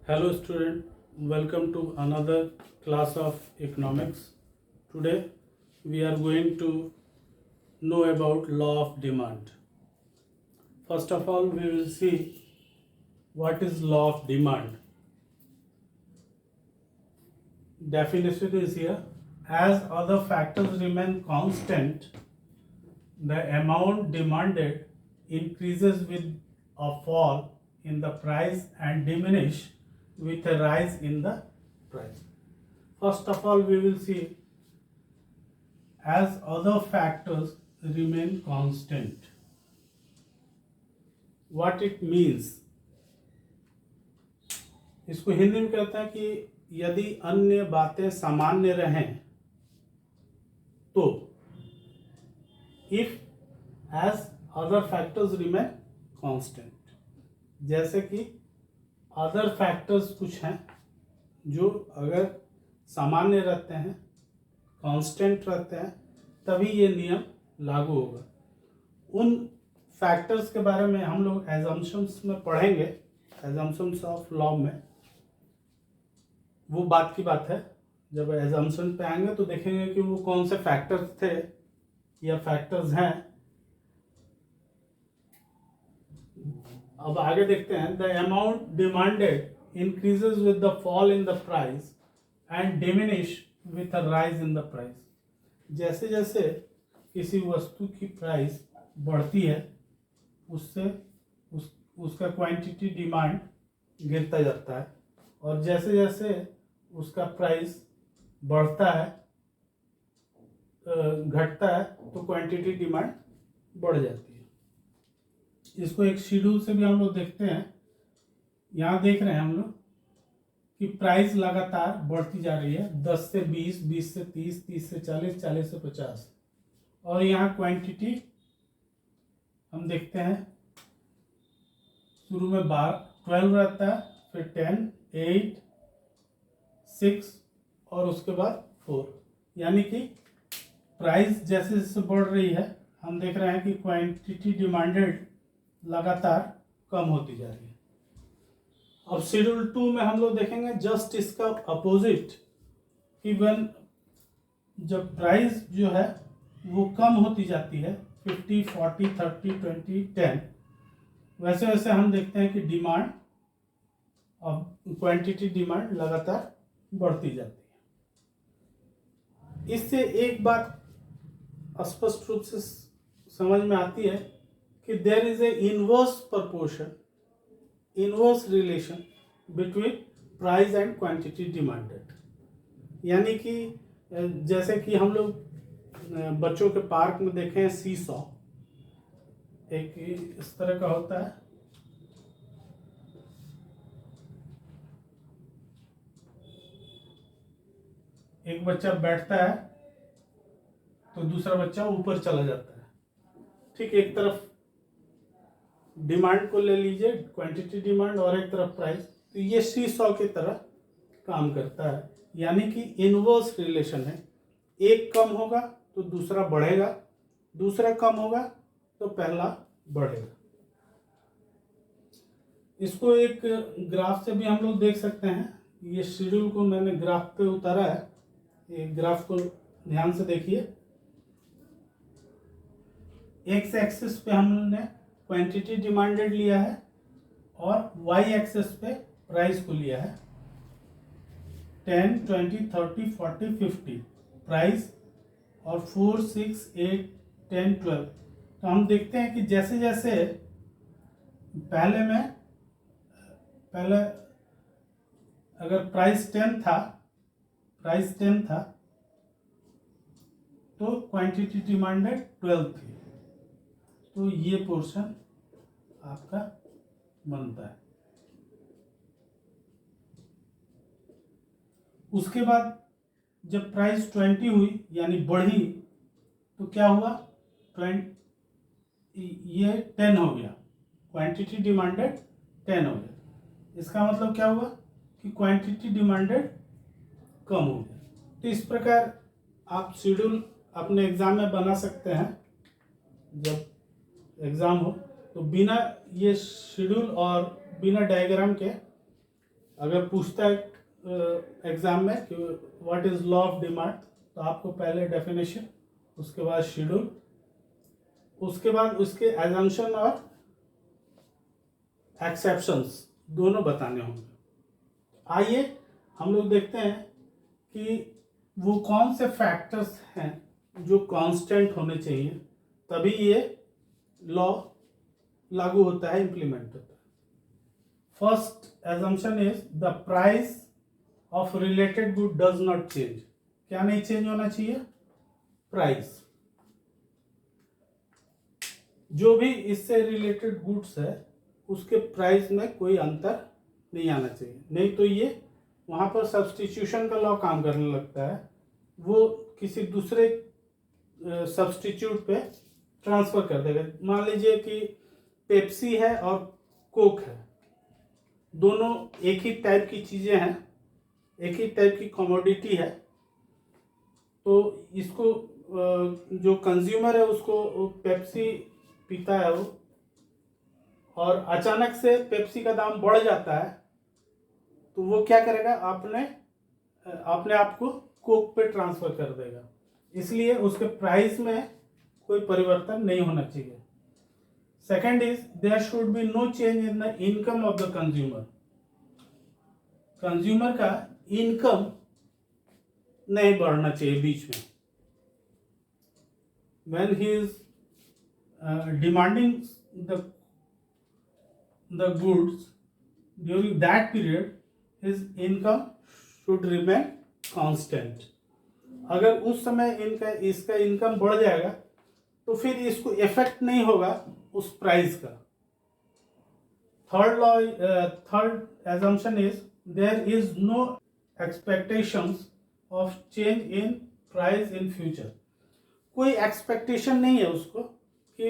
Hello student, welcome to another class of economics. Today we are going to know about law of demand. First of all, we will see what is law of demand. Definition is here. As other factors remain constant, the amount demanded increases with a fall in the price and diminish with a rise in the price. First of all, we will see as other factors remain constant. What it means? इसको हिंदी में कहते हैं कि यदि अन्य बातें सामान्य रहें तो if as other factors remain constant, जैसे कि अदर फैक्टर्स कुछ हैं जो अगर सामान्य रहते हैं, कांस्टेंट रहते हैं, तभी ये नियम लागू होगा। उन फैक्टर्स के बारे में हम लोग एजम्पशंस में पढ़ेंगे, एजम्पशंस ऑफ लॉ में। वो बात की बात है, जब एजम्पशन पे आएंगे तो देखेंगे कि वो कौन से फैक्टर्स थे या फैक्टर्स हैं। अब आगे देखते हैं। The amount demanded increases with the fall in the price and diminish with a rise in the price. जैसे जैसे किसी वस्तु की प्राइस बढ़ती है उससे उसका क्वांटिटी डिमांड गिरता जाता है, और जैसे जैसे उसका प्राइस बढ़ता है घटता है तो क्वांटिटी डिमांड बढ़ जाती है। इसको एक शेड्यूल से भी हम लोग देखते हैं। यहाँ देख रहे हैं हम लोग कि प्राइस लगातार बढ़ती जा रही है, 10 से 20, 20 से 30, 30 से 40, 40 से 50, और यहाँ क्वांटिटी हम देखते हैं शुरू में 12 रहता है, फिर 10, 8, 6 और उसके बाद 4। यानी कि प्राइस जैसे जैसे बढ़ रही है हम देख रहे हैं कि क्वांटिटी डिमांडेड लगातार कम होती जा रही है। अब शेड्यूल 2 में हम लोग देखेंगे जस्ट इसका अपोजिट, कि when जब प्राइस जो है वो कम होती जाती है 50, 40, 30, 20, 10, वैसे वैसे हम देखते हैं कि डिमांड अब क्वांटिटी डिमांड लगातार बढ़ती जाती है। इससे एक बात स्पष्ट रूप से समझ में आती है कि there is a inverse proportion, inverse relation between price and quantity demanded. यानी कि जैसे कि हम लोग बच्चों के पार्क में देखे हैं सी सॉ, एक इस तरह का होता है, एक बच्चा बैठता है तो दूसरा बच्चा ऊपर चला जाता है। ठीक, एक तरफ डिमांड को ले लीजिए, क्वांटिटी डिमांड, और एक तरफ प्राइस, तो ये सी सॉ की तरह काम करता है। यानी कि इनवर्स रिलेशन है, एक कम होगा तो दूसरा बढ़ेगा, दूसरा कम होगा तो पहला बढ़ेगा। इसको एक ग्राफ से भी हम लोग देख सकते हैं। ये शेड्यूल को मैंने ग्राफ पे उतारा है, एक ग्राफ को ध्यान से देखिए। एक्स एक्सिस पे हमने क्वांटिटी डिमांडेड लिया है और वाई एक्सिस पे प्राइस को लिया है। 10, 20, 30, 40, 50 प्राइस, और 4, 6, 8, 10, 12। तो हम देखते हैं कि जैसे जैसे पहले अगर प्राइस 10 था तो क्वांटिटी डिमांडेड 12 थी, तो ये पोर्शन आपका बनता है। उसके बाद जब प्राइस 20 हुई यानी बढ़ी तो क्या हुआ, 10 हो गया, क्वांटिटी डिमांडेड 10 हो गया। इसका मतलब क्या हुआ कि क्वांटिटी डिमांडेड कम हो गया। तो इस प्रकार आप शेड्यूल अपने एग्जाम में बना सकते हैं। जब एग्जाम हो तो बिना ये शेड्यूल और बिना डायग्राम के अगर पूछता है एग्जाम में कि what is law of demand, तो आपको पहले डेफिनेशन, उसके बाद शेड्यूल, उसके बाद उसके एजम्पशन और एक्सेप्शंस दोनों बताने होंगे। आइए हम लोग देखते हैं कि वो कौन से फैक्टर्स हैं जो कांस्टेंट होने चाहिए, तभी ये लॉ लागू होता है, इंप्लीमेंट होता है। First assumption is the price of related good does not change. क्या नहीं चेंज होना चाहिए? प्राइस। जो भी इससे रिलेटेड गुड्स है उसके प्राइस में कोई अंतर नहीं आना चाहिए, नहीं तो ये वहां पर सब्सटीट्यूशन का लॉ काम करने लगता है, वो किसी दूसरे सब्सटीट्यूट पे ट्रांसफर कर देगा। मान लीजिए कि पेप्सी है और कोक है, दोनों एक ही टाइप की चीजें हैं, एक ही टाइप की कमोडिटी है, तो इसको जो कंज्यूमर है उसको पेप्सी पीता है वो, और अचानक से पेप्सी का दाम बढ़ जाता है, तो वो क्या करेगा, अपने आप को कोक पे ट्रांसफर कर देगा। इसलिए उसके प्राइस में कोई परिवर्तन नहीं होना चाहिए। Second is there should be no change in the income of the consumer. Consumer का इनकम नहीं बढ़ना चाहिए बीच में। when he is demanding the goods, during that period his income should remain constant। अगर उस समय इसका इनकम बढ़ जाएगा तो फिर इसको इफेक्ट नहीं होगा उस प्राइस का। Third assumption is there is no expectations of change in price in future. कोई एक्सपेक्टेशन नहीं है उसको कि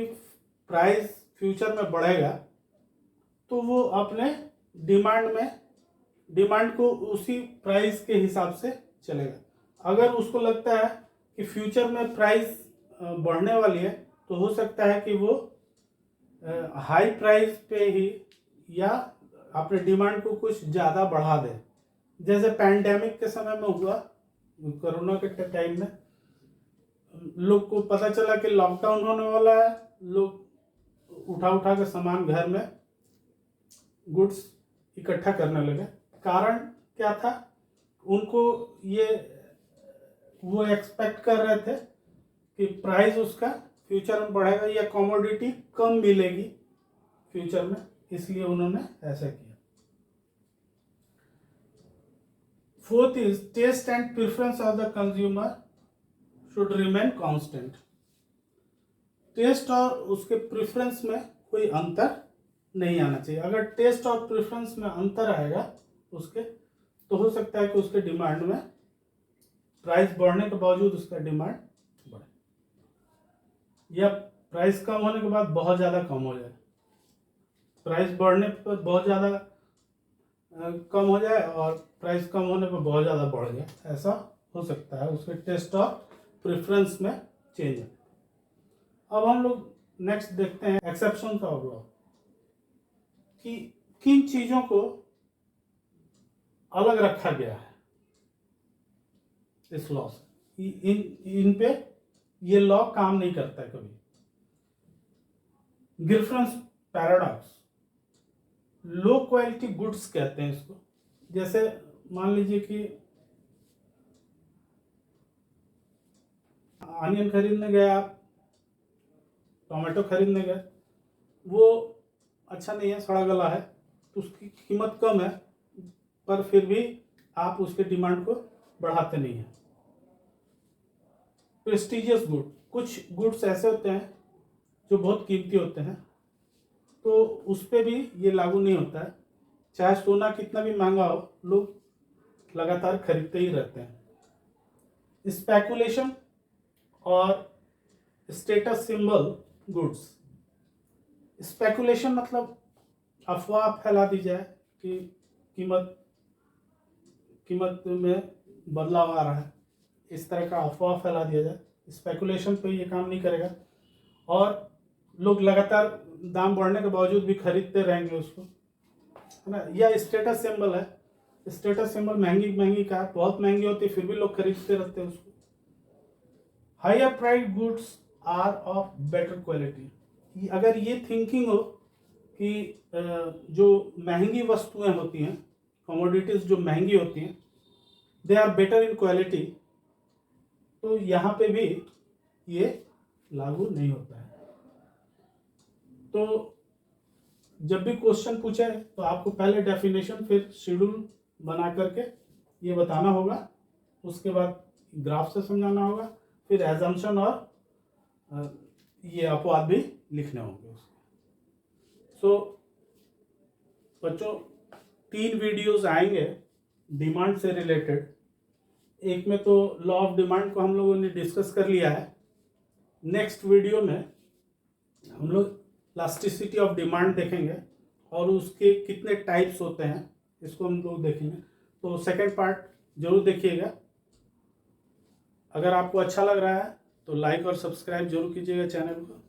प्राइस फ्यूचर में बढ़ेगा, तो वो अपने डिमांड को उसी प्राइस के हिसाब से चलेगा। अगर उसको लगता है कि फ्यूचर में प्राइस बढ़ने वाली है, तो हो सकता है कि वो हाई प्राइस पे ही या अपने डिमांड को कुछ ज़्यादा बढ़ा दे, जैसे पैंडेमिक के समय में हुआ, कोरोना के टाइम में लोग को पता चला कि लॉकडाउन होने वाला है, लोग उठा के सामान घर में गुड्स इकट्ठा करने लगे। कारण क्या था? उनको वो एक्सपेक्ट कर रहे थे कि प्राइस उसका फ्यूचर में बढ़ेगा या कमोडिटी कम मिलेगी फ्यूचर में, इसलिए उन्होंने ऐसा किया। Fourth is taste and preference of the consumer should remain constant. Taste और उसके प्रेफरेंस में कोई अंतर नहीं आना चाहिए। अगर टेस्ट और प्रेफरेंस में अंतर आएगा उसके, तो हो सकता है कि उसके डिमांड में प्राइस बढ़ने के बावजूद उसका डिमांड बढ़े, या प्राइस कम होने के बाद बहुत ज़्यादा कम हो जाए, प्राइस बढ़ने पर बहुत ज़्यादा कम हो जाए और प्राइस कम होने पर बहुत ज़्यादा बढ़ जाए, ऐसा हो सकता है। उसके टेस्ट और प्रेफरेंस में चेंज है। अब हम लोग नेक्स्ट देखते हैं एक्सेप्शन ऑफ लॉ, कि किन चीजों को अलग रखा गया है इस लॉ से। इन पे ये लॉ काम नहीं करता है कभी। गिरफ्रेंस पैराडॉक्स, लो क्वालिटी गुड्स कहते हैं इसको। जैसे मान लीजिए कि ऑनियन खरीदने गए आप, टोमेटो खरीदने गए, वो अच्छा नहीं है, सड़ा गला है, तो उसकी कीमत कम है, पर फिर भी आप उसके डिमांड को बढ़ाते नहीं हैं। प्रेस्टिजियस गुड, कुछ गुड्स ऐसे होते हैं जो बहुत कीमती होते हैं, तो उस पर भी ये लागू नहीं होता है। चाहे सोना कितना भी महंगा हो, लोग लगातार खरीदते ही रहते हैं। स्पेकुलेशन और स्टेटस सिंबल गुड्स। स्पेकुलेशन मतलब अफवाह फैला दी जाए कि कीमत में बदलाव आ रहा है, इस तरह का अफवाह फैला दिया जाए। स्पेकुलेशन पे ये काम नहीं करेगा, और लोग लगातार दाम बढ़ने के बावजूद भी खरीदते रहेंगे उसको, है ना। या स्टेटस सिंबल है, स्टेटस सिंबल महंगी महंगी कार बहुत महंगी होती है, फिर भी लोग खरीदते रहते हैं उसको। Higher price goods are of better quality. अगर ये थिंकिंग हो कि जो महंगी वस्तुएं होती हैं, कमोडिटीज जो महंगी होती हैं, they are better in quality, तो यहाँ पे भी ये लागू नहीं होता है। तो जब भी क्वेश्चन पूछे तो आपको पहले डेफिनेशन फिर शेड्यूल बना करके ये बताना होगा, उसके बाद ग्राफ से समझाना होगा, फिर एजम्पशन और ये अपवाद भी लिखने होंगे उसके। सो बच्चों 3 वीडियोस आएंगे डिमांड से रिलेटेड। एक में तो लॉ ऑफ डिमांड को हम लोगों ने डिस्कस कर लिया है। नेक्स्ट वीडियो में हम लोग इलास्टिसिटी ऑफ डिमांड देखेंगे और उसके कितने टाइप्स होते हैं इसको हम लोग देखेंगे। तो सेकंड पार्ट जरूर देखिएगा। अगर आपको अच्छा लग रहा है तो लाइक और सब्सक्राइब जरूर कीजिएगा चैनल को।